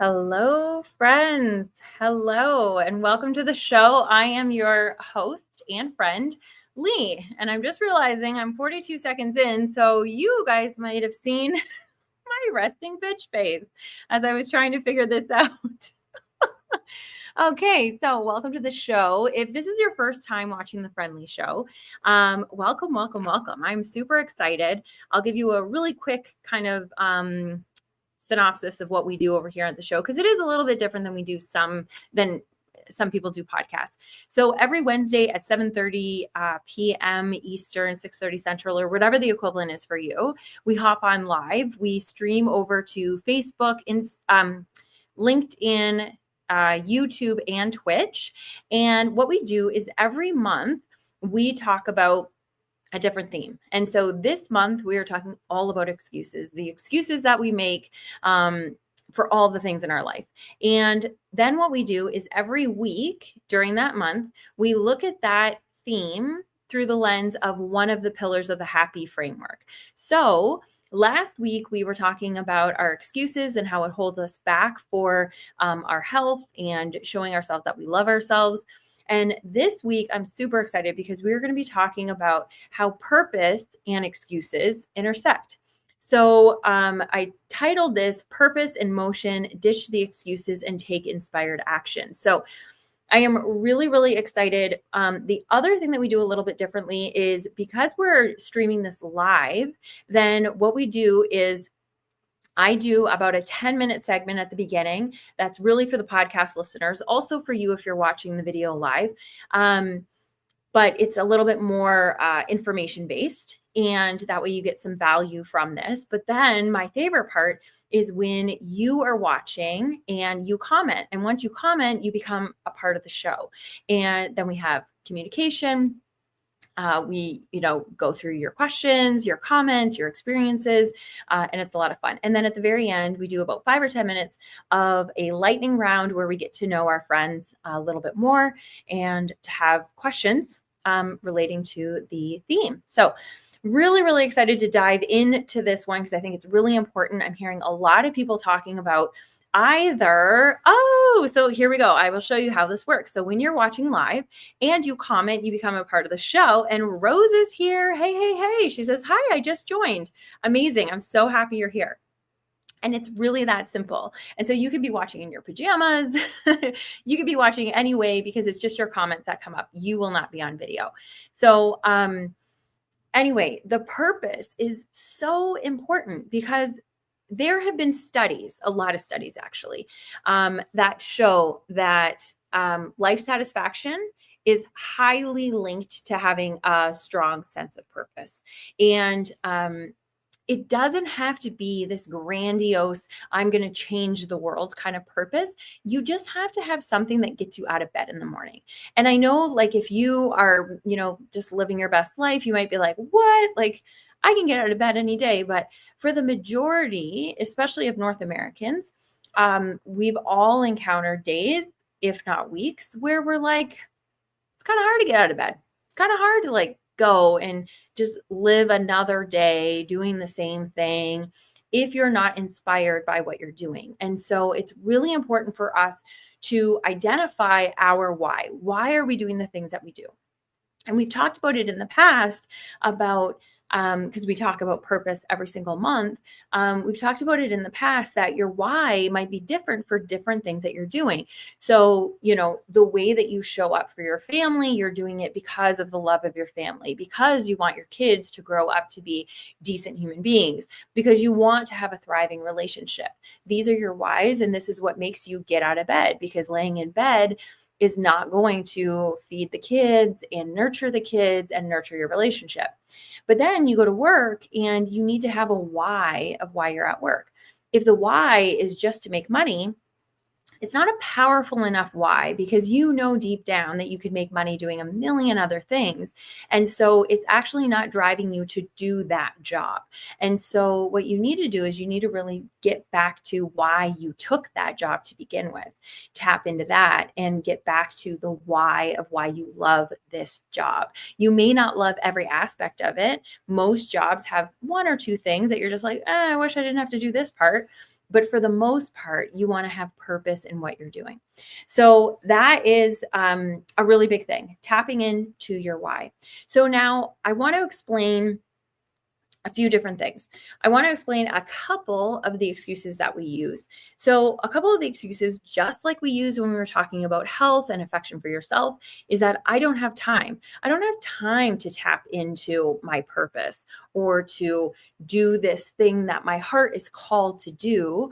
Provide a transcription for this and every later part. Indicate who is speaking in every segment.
Speaker 1: Hello, friends. Hello, and welcome to the show. I am your host and friend, Leigh, and I'm just realizing I'm 42 seconds in, so you guys might have seen my resting bitch face as I was trying to figure this out. Okay, so welcome to the show. If this is your first time watching the Friendly Show, welcome, welcome, welcome. I'm super excited. I'll give you a really quick kind of synopsis of what we do over here at the show, because it is a little bit different than some people do podcasts. So every Wednesday at 7:30 p.m. Eastern, 6:30 Central, or whatever the equivalent is for you, we hop on live. We stream over to Facebook, LinkedIn, YouTube, and Twitch. And what we do is every month we talk about a different theme. And so this month we are talking all about excuses, the excuses that we make for all the things in our life. And then what we do is every week during that month, we look at that theme through the lens of one of the pillars of the happy framework. So last week, we were talking about our excuses and how it holds us back for our health and showing ourselves that we love ourselves. And this week, I'm super excited because we're going to be talking about how purpose and excuses intersect. So I titled this Purpose in Motion, Ditch the Excuses and Take Inspired Action. So I am really, really excited. The other thing that we do a little bit differently is because we're streaming this live, then what we do is I do about a 10-minute segment at the beginning. That's really for the podcast listeners, also for you if you're watching the video live. But it's a little bit more information-based, and that way you get some value from this. But then my favorite part is when you are watching and you comment. And once you comment, you become a part of the show. And then we have communication. We go through your questions, your comments, your experiences, and it's a lot of fun. And then at the very end, we do about 5 or 10 minutes of a lightning round where we get to know our friends a little bit more and to have questions relating to the theme. So really, really excited to dive into this one because I think it's really important. I'm hearing a lot of people talking about so here we go. I will show you how this works. So when you're watching live and you comment, you become a part of the show. And Rose is here. Hey, hey, hey. She says, hi, I just joined. Amazing. I'm so happy you're here. And it's really that simple. And so you could be watching in your pajamas. You could be watching anyway, because it's just your comments that come up. You will not be on video. So anyway, the purpose is so important because there have been studies, a lot of studies actually, that show that life satisfaction is highly linked to having a strong sense of purpose. And it doesn't have to be this grandiose, I'm going to change the world kind of purpose. You just have to have something that gets you out of bed in the morning. And I know, like, if you are, just living your best life, you might be like, what? Like, I can get out of bed any day. But for the majority, especially of North Americans, we've all encountered days, if not weeks, where we're like, it's kind of hard to get out of bed. It's kind of hard to go and just live another day doing the same thing if you're not inspired by what you're doing. And so it's really important for us to identify our why. Why are we doing the things that we do? And we've talked about it in the past about because we talk about purpose every single month. We've talked about it in the past that your why might be different for different things that you're doing. So, the way that you show up for your family, you're doing it because of the love of your family, because you want your kids to grow up to be decent human beings, because you want to have a thriving relationship. These are your whys, and this is what makes you get out of bed, because laying in bed is not going to feed the kids and nurture the kids and nurture your relationship. But then you go to work and you need to have a why of why you're at work. If the why is just to make money, it's not a powerful enough why, because deep down that you could make money doing a million other things. And so it's actually not driving you to do that job. And so what you need to do is you need to really get back to why you took that job to begin with. Tap into that and get back to the why of why you love this job. You may not love every aspect of it. Most jobs have one or two things that you're just like, I wish I didn't have to do this part. But for the most part, you want to have purpose in what you're doing. So that is a really big thing, tapping into your why. So now I want to explain a few different things. I want to explain a couple of the excuses that we use. So, a couple of the excuses, just like we use when we were talking about health and affection for yourself, is that I don't have time. I don't have time to tap into my purpose or to do this thing that my heart is called to do,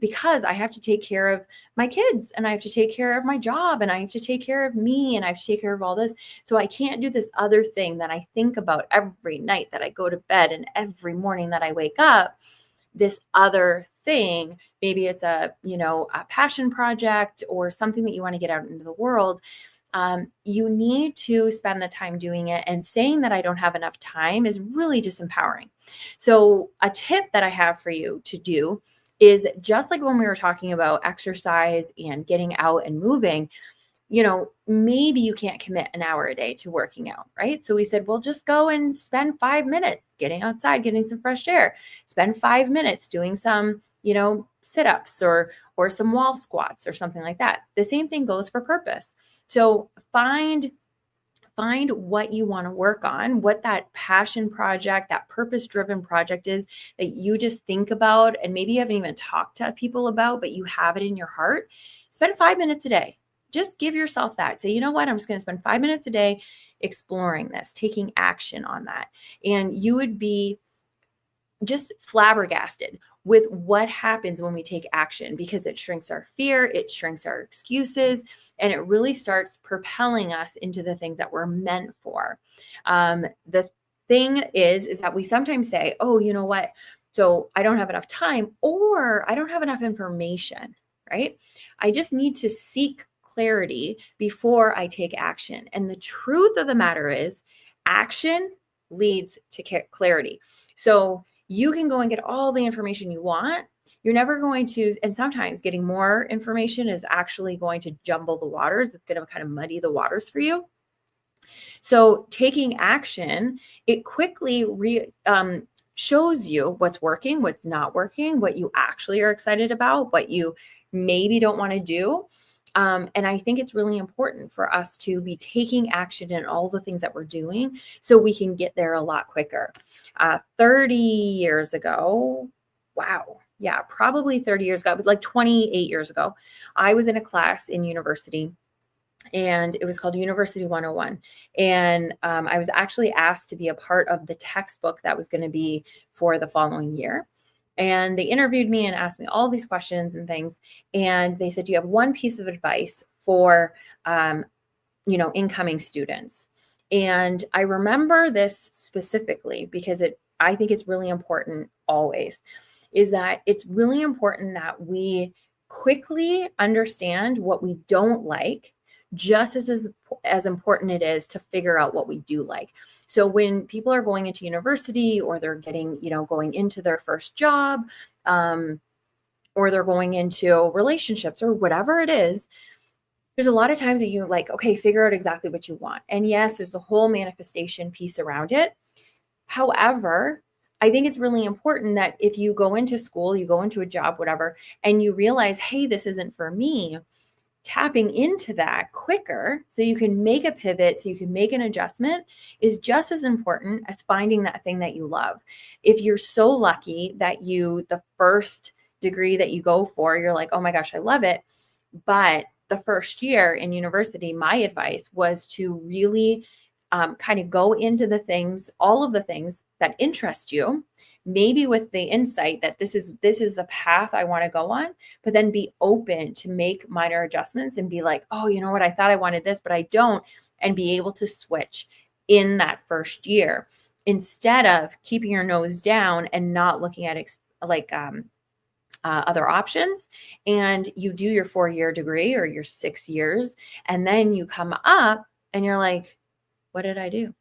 Speaker 1: because I have to take care of my kids and I have to take care of my job and I have to take care of me and I have to take care of all this. So I can't do this other thing that I think about every night that I go to bed and every morning that I wake up, this other thing. Maybe it's a passion project or something that you want to get out into the world. You need to spend the time doing it, and saying that I don't have enough time is really disempowering. So a tip that I have for you to do is, just like when we were talking about exercise and getting out and moving, maybe you can't commit an hour a day to working out, right? So we said, well, just go and spend 5 minutes getting outside, getting some fresh air. Spend 5 minutes doing some, sit-ups or some wall squats or something like that. The same thing goes for purpose. So find what you want to work on, what that passion project, that purpose-driven project is that you just think about, and maybe you haven't even talked to people about, but you have it in your heart. Spend 5 minutes a day. Just give yourself that. Say, you know what? I'm just going to spend 5 minutes a day exploring this, taking action on that. And you would be just flabbergasted with what happens when we take action, because it shrinks our fear, it shrinks our excuses, and it really starts propelling us into the things that we're meant for. The thing is that we sometimes say, oh, you know what? So I don't have enough time, or I don't have enough information, right? I just need to seek clarity before I take action. And the truth of the matter is, action leads to clarity. So you can go and get all the information you want. You're never going to, and sometimes getting more information is actually going to jumble the waters. It's going to kind of muddy the waters for you. So taking action, it quickly shows you what's working, what's not working, what you actually are excited about, what you maybe don't want to do. And I think it's really important for us to be taking action in all the things that we're doing so we can get there a lot quicker. 30 years ago, wow. Yeah, probably 30 years ago, but like 28 years ago, I was in a class in university, and it was called University 101. And I was actually asked to be a part of the textbook that was going to be for the following year. And they interviewed me and asked me all these questions and things. And they said, do you have one piece of advice for, incoming students? And I remember this specifically because I think it's really important always, is that it's really important that we quickly understand what we don't like, just as important it is to figure out what we do like. So when people are going into university, or they're getting, going into their first job, or they're going into relationships or whatever it is, there's a lot of times that you're like, okay, figure out exactly what you want. And yes, there's the whole manifestation piece around it. However, I think it's really important that if you go into school, you go into a job, whatever, and you realize, hey, this isn't for me, tapping into that quicker so you can make a pivot, so you can make an adjustment, is just as important as finding that thing that you love. If you're so lucky that the first degree that you go for, you're like, oh my gosh, I love it. But the first year in university, my advice was to really kind of go into all of the things that interest you, maybe with the insight that this is the path I want to go on, but then be open to make minor adjustments and be like, oh, you know what? I thought I wanted this, but I don't, and be able to switch in that first year instead of keeping your nose down and not looking at other options. And you do your 4-year degree or your 6 years, and then you come up and you're like, what did I do?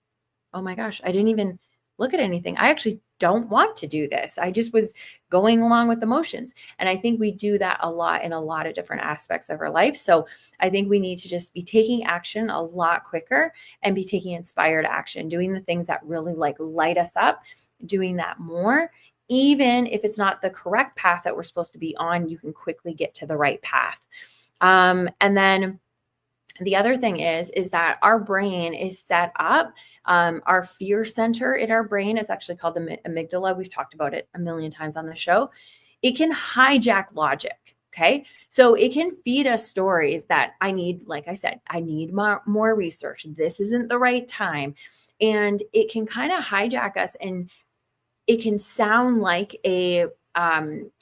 Speaker 1: Oh my gosh, I didn't even look at anything. I actually don't want to do this. I just was going along with the motions. And I think we do that a lot in a lot of different aspects of our life. So I think we need to just be taking action a lot quicker and be taking inspired action, doing the things that really light us up, doing that more. even if it's not the correct path that we're supposed to be on, you can quickly get to the right path. And then the other thing is that our brain is set up. Our fear center in our brain is actually called the amygdala. We've talked about it a million times on the show. It can hijack logic. Okay. So it can feed us stories that I need, like I said, I need more research. This isn't the right time. And it can kind of hijack us, and it can sound like a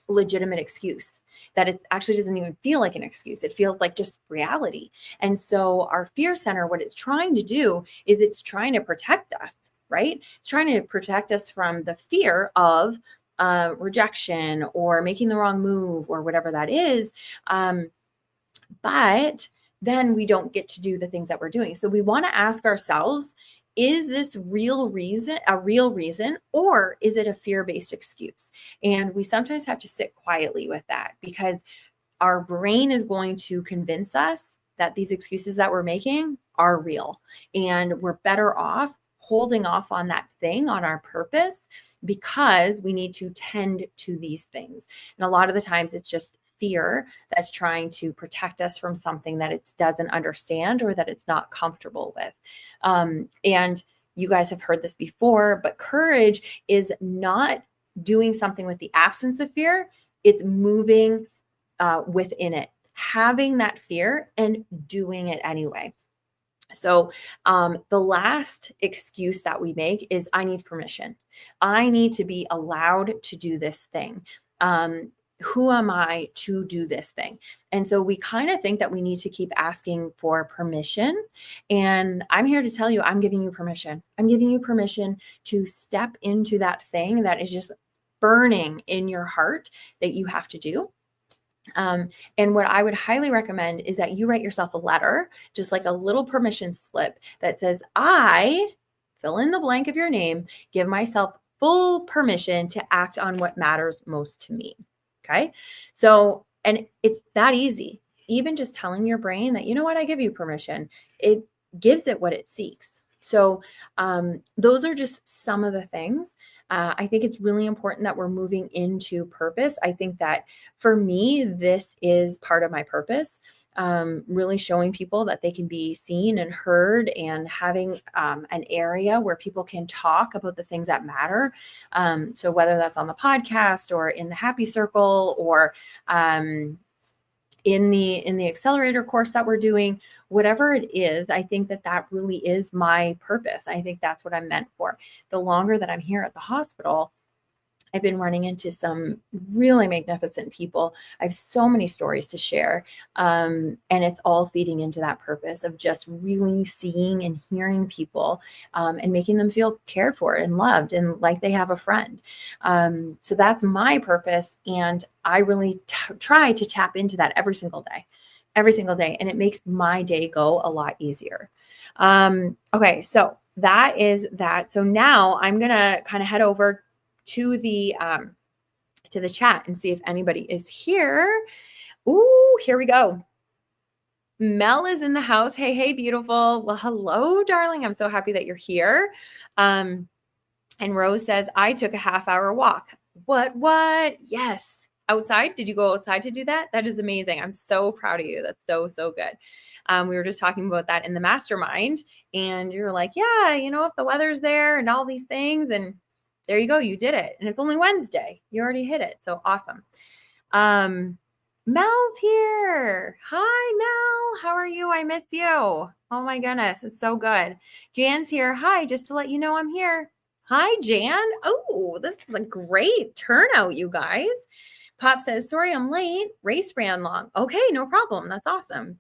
Speaker 1: legitimate excuse, that it actually doesn't even feel like an excuse. It feels like just reality. And so our fear center, what it's trying to do is it's trying to protect us, right? It's trying to protect us from the fear of rejection or making the wrong move or whatever that is. But then we don't get to do the things that we're doing. So we want to ask ourselves, is this a real reason, or is it a fear-based excuse? And we sometimes have to sit quietly with that, because our brain is going to convince us that these excuses that we're making are real. And we're better off holding off on that thing, on our purpose, because we need to tend to these things. And a lot of the times it's just fear that's trying to protect us from something that it doesn't understand or that it's not comfortable with. And you guys have heard this before, but courage is not doing something with the absence of fear. It's moving within it, having that fear and doing it anyway. So the last excuse that we make is, I need permission. I need to be allowed to do this thing. Who am I to do this thing? And so we kind of think that we need to keep asking for permission. And I'm here to tell you, I'm giving you permission. I'm giving you permission to step into that thing that is just burning in your heart that you have to do. And what I would highly recommend is that you write yourself a letter, just like a little permission slip that says, I, fill in the blank of your name, give myself full permission to act on what matters most to me. Okay. So, and it's that easy. Even just telling your brain that, you know what, I give you permission, it gives it what it seeks. So those are just some of the things. I think it's really important that we're moving into purpose. I think that for me, this is part of my purpose. Really showing people that they can be seen and heard, and having an area where people can talk about the things that matter. So whether that's on the podcast or in the Happy Circle or in the accelerator course that we're doing, whatever it is, I think that really is my purpose. I think that's what I'm meant for. The longer that I'm here at the hospital, I've been running into some really magnificent people. I have so many stories to share. And it's all feeding into that purpose of just really seeing and hearing people and making them feel cared for and loved and like they have a friend. So that's my purpose. And I really try to tap into that every single day. And it makes my day go a lot easier. Okay, so that is that. So now I'm going to kind of head over to the chat and see if anybody is here. Ooh, here we go. Mel is in the house. Hey, beautiful. Well, hello, darling. I'm so happy that you're here. And Rose says, I took a half-hour walk. What? Yes. Outside? Did you go outside to do that? That is amazing. I'm so proud of you. That's so good. We were just talking about that in the mastermind, and you're like, yeah, if the weather's there and all these things, and there you go. You did it. And it's only Wednesday. You already hit it. So awesome. Mel's here. Hi, Mel. How are you? I missed you. Oh my goodness. It's so good. Jan's here. Hi, just to let you know I'm here. Hi, Jan. Oh, this is a great turnout, you guys. Pop says, sorry, I'm late. Race ran long. Okay, no problem. That's awesome.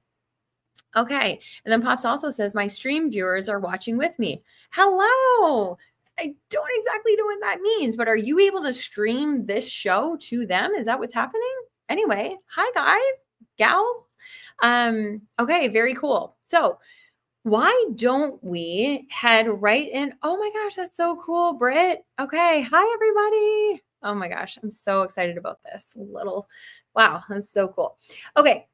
Speaker 1: Okay. And then Pops also says, my stream viewers are watching with me. Hello. I don't exactly know what that means, but are you able to stream this show to them? Is that what's happening? Anyway, hi guys, gals. Okay, very cool. So why don't we head right in? Oh my gosh, that's so cool, Britt. Okay, hi everybody. Oh my gosh, I'm so excited about this. Wow, that's so cool. Okay,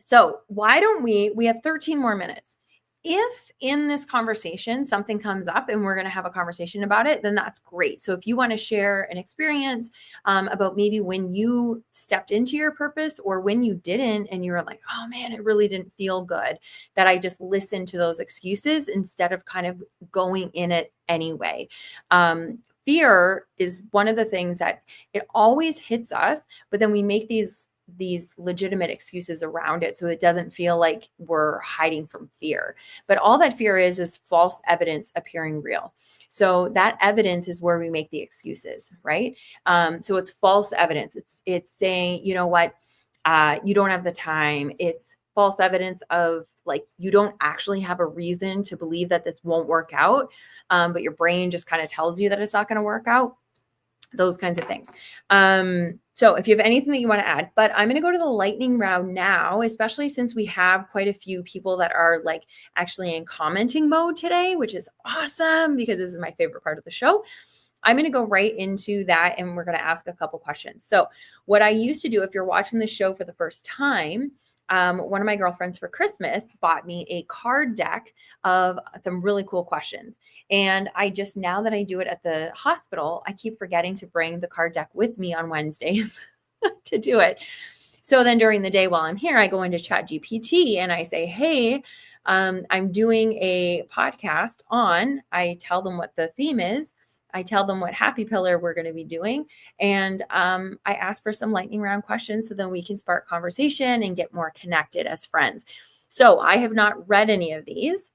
Speaker 1: so why don't we have 13 more minutes. If in this conversation something comes up and we're going to have a conversation about it, then that's great. So if you want to share an experience about maybe when you stepped into your purpose or when you didn't, and you were like, oh man, it really didn't feel good, that I just listened to those excuses instead of kind of going in it anyway. Fear is one of the things that it always hits us, but then we make these legitimate excuses around it so it doesn't feel like we're hiding from fear. But all that fear is false evidence appearing real. So that evidence is where we make the excuses, right? So it's false evidence. It's saying, you know what, you don't have the time. It's false evidence of like you don't actually have a reason to believe that this won't work out, but your brain just kind of tells you that it's not going to work out. Those kinds of things. So if you have anything that you want to add, but I'm going to go to the lightning round now, especially since we have quite a few people that are like actually in commenting mode today, which is awesome because this is my favorite part of the show. I'm going to go right into that and we're going to ask a couple questions. So what I used to do, if you're watching the show for the first time, one of my girlfriends for Christmas bought me a card deck of some really cool questions. And I just, now that I do it at the hospital, I keep forgetting to bring the card deck with me on Wednesdays to do it. So then during the day while I'm here, I go into ChatGPT and I say, hey, I'm doing a podcast on, I tell them what the theme is. I tell them what happy pillar we're going to be doing. And I ask for some lightning round questions so then we can spark conversation and get more connected as friends. So I have not read any of these.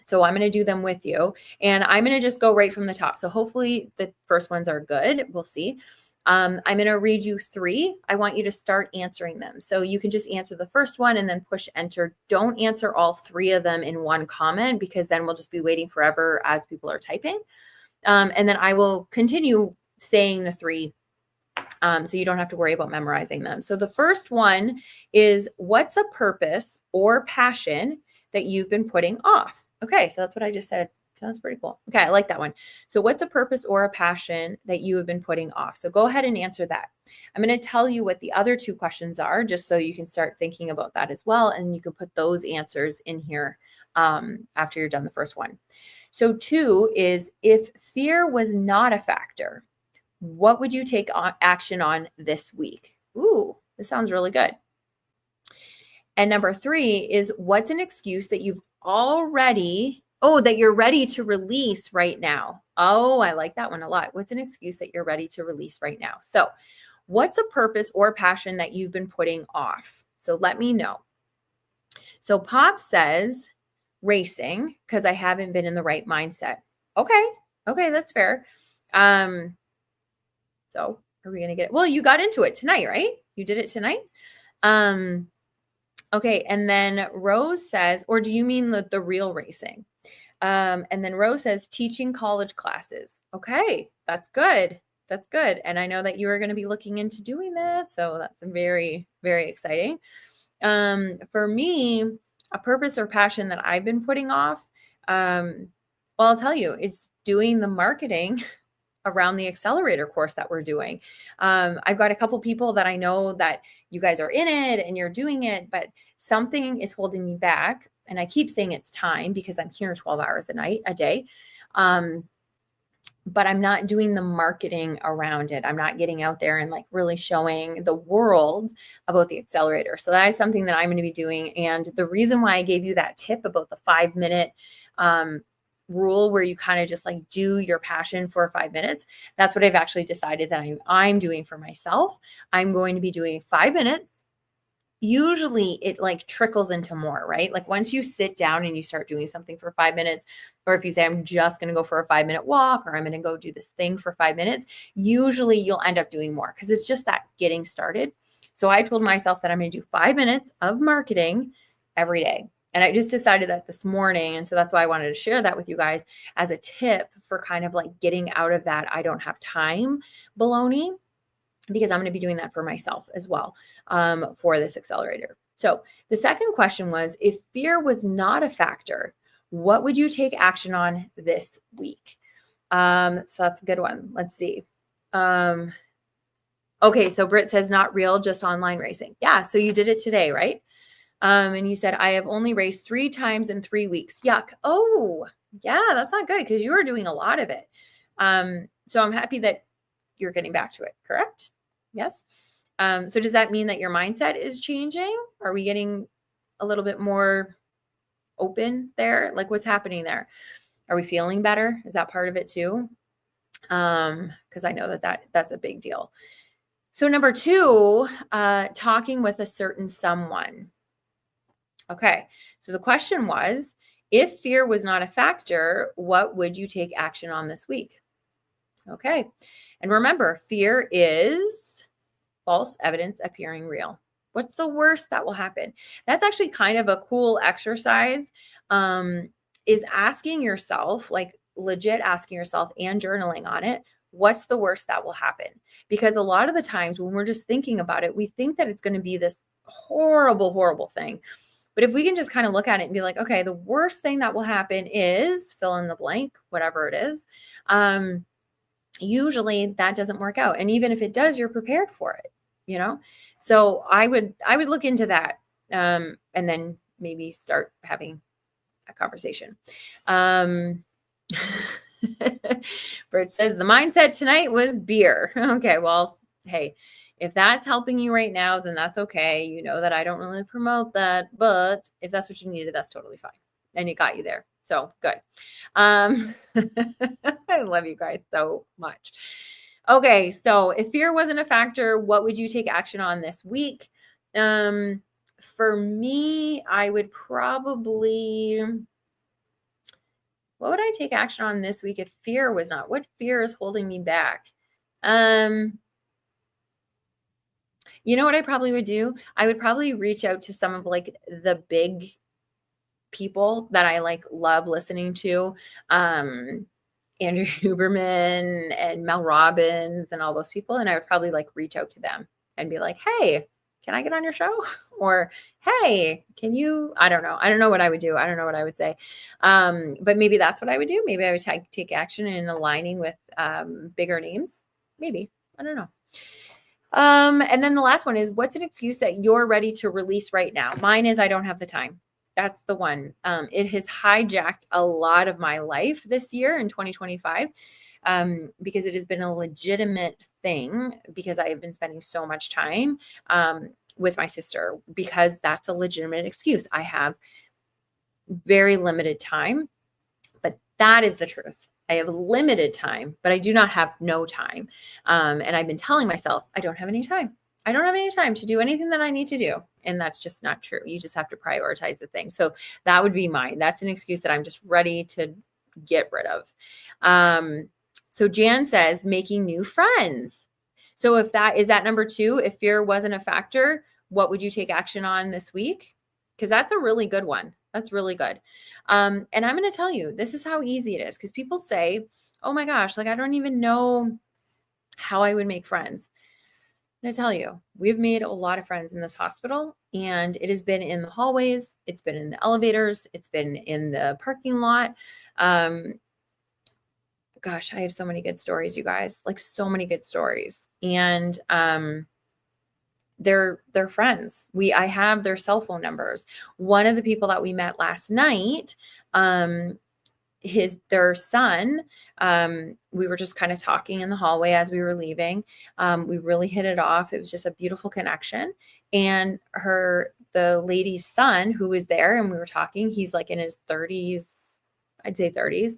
Speaker 1: So I'm going to do them with you. And I'm going to just go right from the top. So hopefully the first ones are good. We'll see. I'm going to read you 3. I want you to start answering them. So you can just answer the first one and then push enter. Don't answer all 3 of them in one comment because then we'll just be waiting forever as people are typing. And then I will continue saying the 3 so you don't have to worry about memorizing them. So the first one is, what's a purpose or passion that you've been putting off? Okay, so that's what I just said. That's pretty cool. Okay, I like that one. So what's a purpose or a passion that you have been putting off? So go ahead and answer that. I'm going to tell you what the other 2 questions are just so you can start thinking about that as well. And you can put those answers in here after you're done the first one. So 2 is, if fear was not a factor, what would you take action on this week? Ooh, this sounds really good. And number 3 is, what's an excuse that you've already, that you're ready to release right now? Oh, I like that one a lot. What's an excuse that you're ready to release right now? So what's a purpose or passion that you've been putting off? So let me know. So Pop says, racing, because I haven't been in the right mindset. Okay, that's fair. So are we gonna get it? Well, you got into it tonight, right? You did it tonight. Okay, and then Rose says, or do you mean the real racing? And then Rose says, teaching college classes. Okay, that's good. That's good. And I know that you are going to be looking into doing that, so that's very, very exciting. For me, a purpose or passion that I've been putting off, well, I'll tell you, it's doing the marketing around the accelerator course that we're doing. I've got a couple people that I know that you guys are in it and you're doing it, but something is holding me back. And I keep saying it's time because I'm here 12 hours a day. But I'm not doing the marketing around it. I'm not getting out there and like really showing the world about the accelerator. So that is something that I'm going to be doing. And the reason why I gave you that tip about the 5-minute rule where you kind of just like do your passion for 5 minutes, that's what I've actually decided that I'm doing for myself. I'm going to be doing 5 minutes. Usually it like trickles into more, right? Like once you sit down and you start doing something for 5 minutes, or if you say, I'm just going to go for a 5-minute walk, or I'm going to go do this thing for 5 minutes, usually you'll end up doing more because it's just that getting started. So I told myself that I'm going to do 5 minutes of marketing every day. And I just decided that this morning. And so that's why I wanted to share that with you guys as a tip for kind of like getting out of that I don't have time baloney, because I'm going to be doing that for myself as well for this accelerator. So the second question was, if fear was not a factor, what would you take action on this week? So that's a good one. Let's see. Okay, so Britt says not real, just online racing. Yeah, so you did it today, right? And you said, I have only raced 3 times in 3 weeks. Yuck. Oh, yeah, that's not good because you were doing a lot of it. So I'm happy that you're getting back to it, correct? Yes. So does that mean that your mindset is changing? Are we getting a little bit more open there? Like what's happening there? Are we feeling better? Is that part of it too? Because I know that's a big deal. So number 2, talking with a certain someone. Okay. So the question was, if fear was not a factor, what would you take action on this week? Okay. And remember, fear is false evidence appearing real. What's the worst that will happen? That's actually kind of a cool exercise, is asking yourself, like legit asking yourself and journaling on it, what's the worst that will happen? Because a lot of the times when we're just thinking about it, we think that it's going to be this horrible, horrible thing. But if we can just kind of look at it and be like, okay, the worst thing that will happen is fill in the blank, whatever it is. Usually that doesn't work out. And even if it does, you're prepared for it, you know? So I would look into that, and then maybe start having a conversation. Bert says the mindset tonight was beer. Okay, well, hey, if that's helping you right now, then that's okay. You know that I don't really promote that, but if that's what you needed, that's totally fine. And it got you there. So good. I love you guys so much. Okay, so if fear wasn't a factor, what would you take action on this week? For me, I would probably, what would I take action on this week if fear was not? What fear is holding me back? You know what I probably would do? I would probably reach out to some of like the big people that I like love listening to. Andrew Huberman and Mel Robbins and all those people. And I would probably like reach out to them and be like, hey, can I get on your show? Or, hey, can you, I don't know. I don't know what I would do. I don't know what I would say. But maybe that's what I would do. Maybe I would take action in aligning with bigger names. Maybe, I don't know. And then the last one is, what's an excuse that you're ready to release right now? Mine is, I don't have the time. That's the one. It has hijacked a lot of my life this year in 2025, because it has been a legitimate thing because I have been spending so much time with my sister, because that's a legitimate excuse. I have very limited time, but that is the truth. I have limited time, but I do not have no time. And I've been telling myself, I don't have any time. I don't have any time to do anything that I need to do. And that's just not true. You just have to prioritize the thing. So that would be mine. That's an excuse that I'm just ready to get rid of. So Jan says, making new friends. So if that is that number 2, if fear wasn't a factor, what would you take action on this week? Because that's a really good one. That's really good. And I'm going to tell you, this is how easy it is. Because people say, oh my gosh, like I don't even know how I would make friends. I tell you, we've made a lot of friends in this hospital, and it has been in the hallways. It's been in the elevators. It's been in the parking lot. Gosh, I have so many good stories, you guys, like so many good stories. And, they're friends. I have their cell phone numbers. One of the people that we met last night, their son, we were just kind of talking in the hallway as we were leaving. We really hit it off. It was just a beautiful connection. And the lady's son who was there and we were talking, he's like in his 30s, I'd say 30s.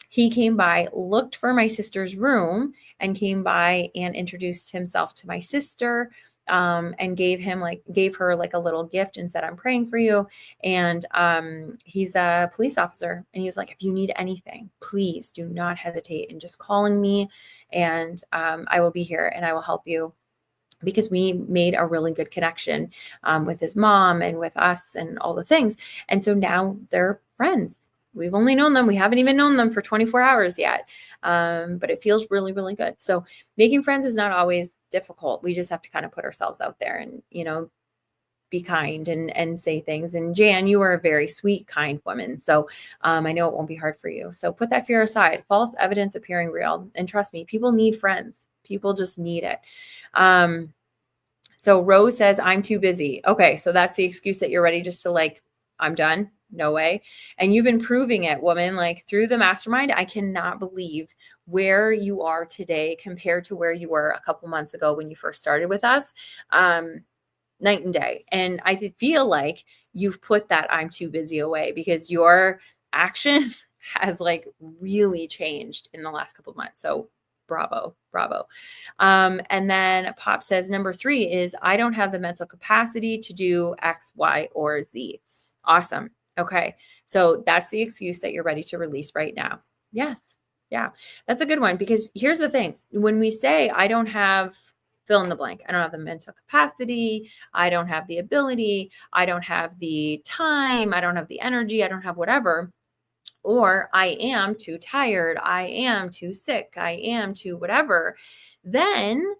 Speaker 1: He came by, looked for my sister's room, and came by and introduced himself to my sister, and gave her like a little gift and said, I'm praying for you. And he's a police officer. And he was like, if you need anything, please do not hesitate in just calling me, and I will be here and I will help you. Because we made a really good connection with his mom and with us and all the things. And so now they're friends. We've only known them. We haven't even known them for 24 hours yet. But it feels really, really good. So making friends is not always difficult. We just have to kind of put ourselves out there and, be kind and say things. And Jan, you are a very sweet, kind woman. So I know it won't be hard for you. So put that fear aside. False evidence appearing real. And trust me, people need friends. People just need it. So Rose says, I'm too busy. Okay. So that's the excuse that you're ready just to like, I'm done. No way. And you've been proving it, woman, like through the mastermind. I cannot believe where you are today compared to where you were a couple months ago when you first started with us. Night and day. And I feel like you've put that I'm too busy away because your action has like really changed in the last couple of months. So bravo, bravo. And then Pop says, number 3 is I don't have the mental capacity to do X, Y, or Z. Awesome. Okay. So that's the excuse that you're ready to release right now. Yes. Yeah. That's a good one because here's the thing. When we say I don't have fill in the blank, I don't have the mental capacity, I don't have the ability, I don't have the time, I don't have the energy, I don't have whatever, or I am too tired, I am too sick, I am too whatever, then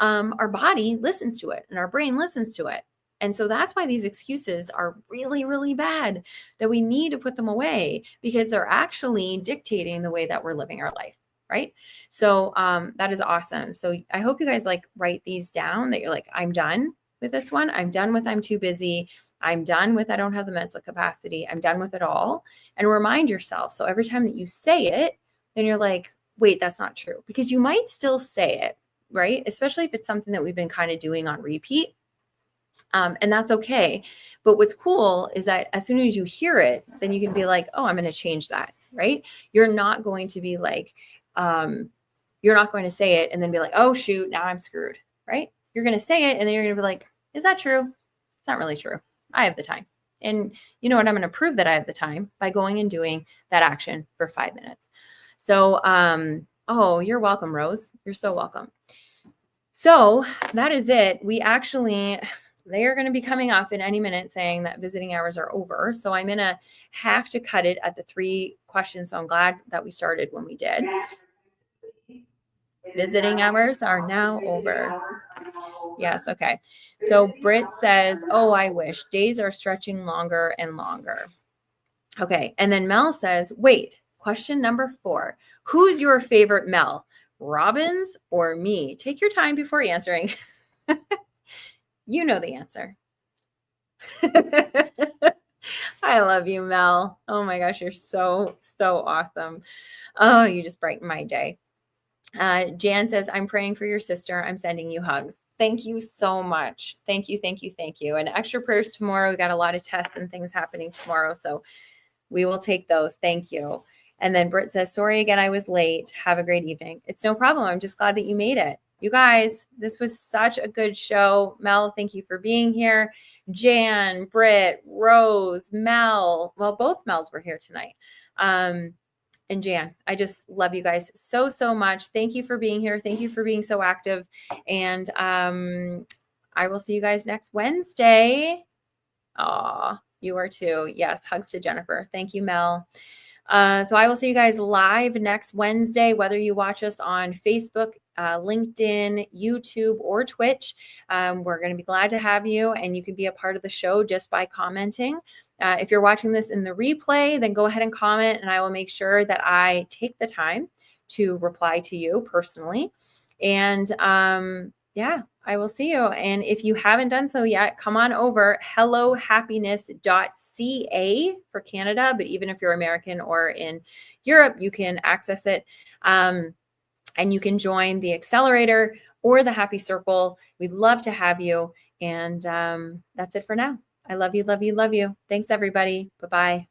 Speaker 1: our body listens to it and our brain listens to it. And so that's why these excuses are really, really bad, that we need to put them away because they're actually dictating the way that we're living our life. Right. So that is awesome. So I hope you guys like write these down that you're like, I'm done with this one. I'm done with I'm too busy. I'm done with I don't have the mental capacity. I'm done with it all. And remind yourself. So every time that you say it, then you're like, wait, that's not true. Because you might still say it, right? Especially if it's something that we've been kind of doing on repeat. And that's okay. But what's cool is that as soon as you hear it, then you can be like, oh, I'm going to change that, right? You're not going to be like, you're not going to say it and then be like, oh, shoot, now I'm screwed, right? You're going to say it and then you're going to be like, is that true? It's not really true. I have the time. And you know what? I'm going to prove that I have the time by going and doing that action for 5 minutes. So, oh, you're welcome, Rose. You're so welcome. So that is it. They are going to be coming up in any minute saying that visiting hours are over. So I'm going to have to cut it at the 3 questions. So I'm glad that we started when we did. Visiting hours are now over. Yes. Okay. So Britt says, oh, I wish days are stretching longer and longer. Okay. And then Mel says, wait, question number 4. Who's your favorite Mel? Robbins or me? Take your time before answering. You know the answer. I love you, Mel. Oh my gosh, you're so, so awesome. Oh, you just brighten my day. Jan says, I'm praying for your sister. I'm sending you hugs. Thank you so much. Thank you, thank you, thank you. And extra prayers tomorrow. We got a lot of tests and things happening tomorrow. So we will take those. Thank you. And then Britt says, sorry again, I was late. Have a great evening. It's no problem. I'm just glad that you made it. You guys, this was such a good show. Mel, thank you for being here. Jan, Britt, Rose, Mel. Well, both Mels were here tonight. And Jan, I just love you guys so, so much. Thank you for being here. Thank you for being so active. And I will see you guys next Wednesday. Aw, you are too. Yes, hugs to Jennifer. Thank you, Mel. So I will see you guys live next Wednesday, whether you watch us on Facebook, LinkedIn, YouTube, or Twitch. We're going to be glad to have you, and you can be a part of the show just by commenting. If you're watching this in the replay, then go ahead and comment, and I will make sure that I take the time to reply to you personally. And yeah, I will see you. And if you haven't done so yet, come on over hellohappiness.ca for Canada. But even if you're American or in Europe, you can access it. And you can join the accelerator or the happy circle. We'd love to have you. And that's it for now. I love you, love you, love you. Thanks, everybody. Bye-bye.